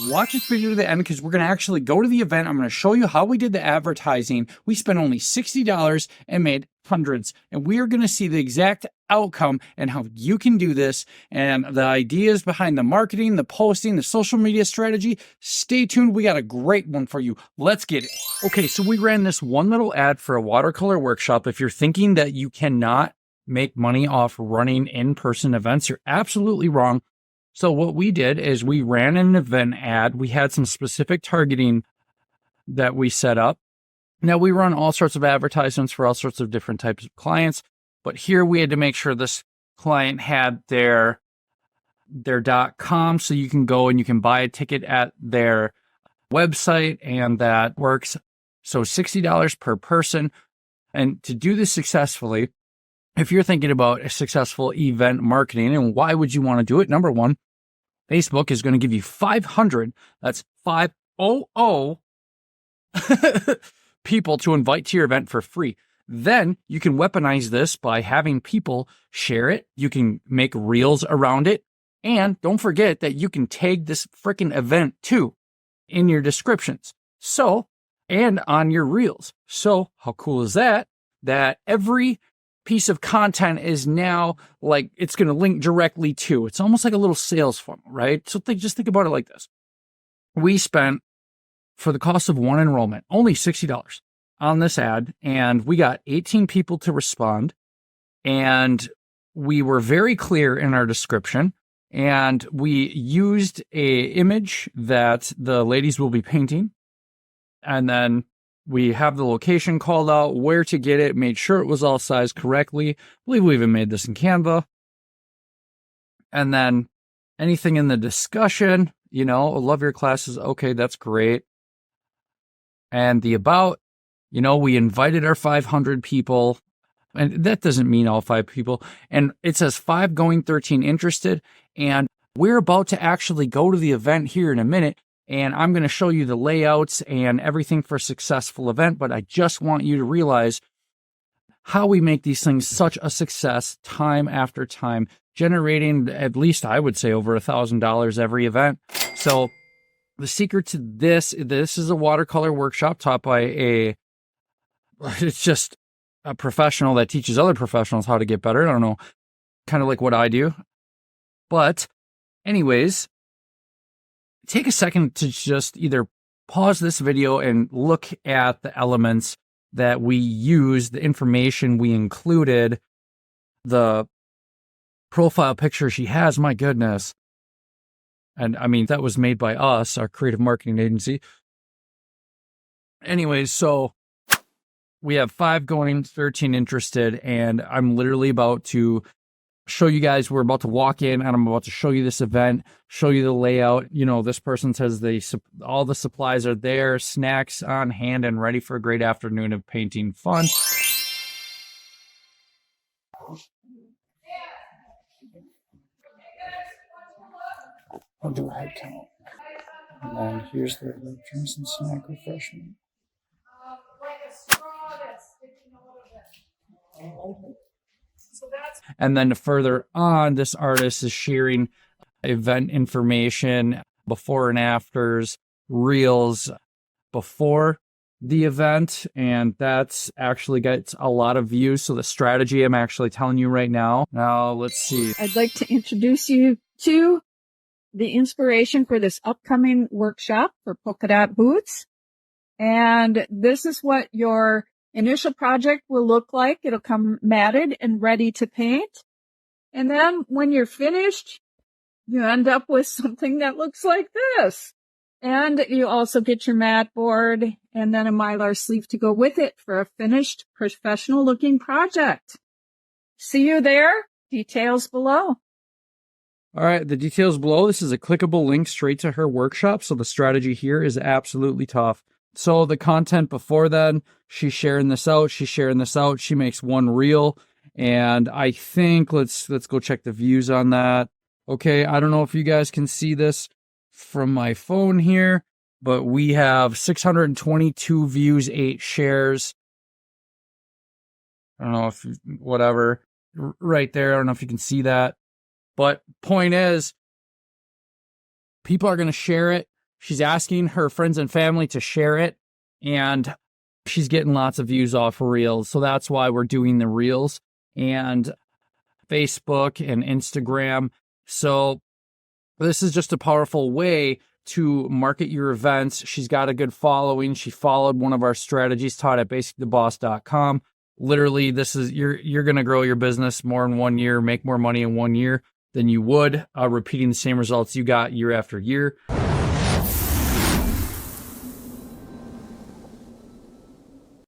Watch this video to the end because we're going to actually go to the event. I'm going to show you how we did the advertising. We spent only $60 and made hundreds. And we are going to see the exact outcome and how you can do this and the ideas behind the marketing, the posting, the social media strategy. Stay tuned. We got a great one for you. Let's get it. Okay, so we ran this one little ad for a watercolor workshop. If you're thinking that you cannot make money off running in-person events, you're absolutely wrong. So what we did is we ran an event ad. We had some specific targeting that we set up. Now we run all sorts of advertisements for all sorts of different types of clients, but here we had to make sure this client had their .com, so you can go and you can buy a ticket at their website, and that works. So $60 per person. And to do this successfully, if you're thinking about a successful event marketing and why would you want to do it? Number one, Facebook is going to give you 500, that's 500 people to invite to your event for free. Then you can weaponize this by having people share it. You can make reels around it. And don't forget that you can tag this freaking event too in your descriptions. So, and on your reels. So how cool is that? That every piece of content is now like, it's going to link directly to, it's almost like a little sales funnel, right? So just think about it like this. We spent, for the cost of one enrollment, only $60 on this ad, and we got 18 people to respond, and we were very clear in our description, and we used a image that the ladies will be painting, and then we have the location called out, where to get it, made sure it was all sized correctly. I believe we even made this in Canva. And then anything in the discussion, I love your classes. Okay, that's great. And the about, we invited our 500 people, and that doesn't mean all 5 people. And it says 5 going, 13 interested. And we're about to actually go to the event here in a minute. And I'm going to show you the layouts and everything for a successful event. But I just want you to realize how we make these things such a success time after time, generating at least, I would say, over $1,000 every event. So the secret to this is a watercolor workshop taught by it's just a professional that teaches other professionals how to get better. I don't know, kind of like what I do. But anyways, take a second to just either pause this video and look at the elements that we used, the information we included, the profile picture she has, my goodness. And I mean, that was made by us, our creative marketing agency. Anyways, so we have 5 going, 13 interested, and I'm literally about to show you guys, we're about to walk in and I'm about to show you this event, show you the layout. This person says all the supplies are there, snacks on hand and ready for a great afternoon of painting fun. I'll do a head count. And then here's the drinks and snack refreshment. And then further on, this artist is sharing event information, before and afters, reels before the event, and that's actually gets a lot of views. So the strategy I'm actually telling you right now. Now, let's see. I'd like to introduce you to the inspiration for this upcoming workshop for polka dot boots. And this is what your initial project will look like. It'll come matted and ready to paint. And then when you're finished, you end up with something that looks like this. And you also get your mat board and then a Mylar sleeve to go with it for a finished professional looking project. See you there. Details below. All right, the details below. This is a clickable link straight to her workshop. So the strategy here is absolutely tough. So the content before then, she's sharing this out. She makes one reel. And I think let's go check the views on that. Okay, I don't know if you guys can see this from my phone here, but we have 622 views, 8 shares. I don't know if, whatever, right there. I don't know if you can see that. But point is, people are going to share it. She's asking her friends and family to share it, and she's getting lots of views off of Reels. So that's why we're doing the Reels and Facebook and Instagram. So this is just a powerful way to market your events. She's got a good following. She followed one of our strategies taught at basictheboss.com. Literally, this is you're going to grow your business more in 1 year, make more money in 1 year than you would repeating the same results you got year after year.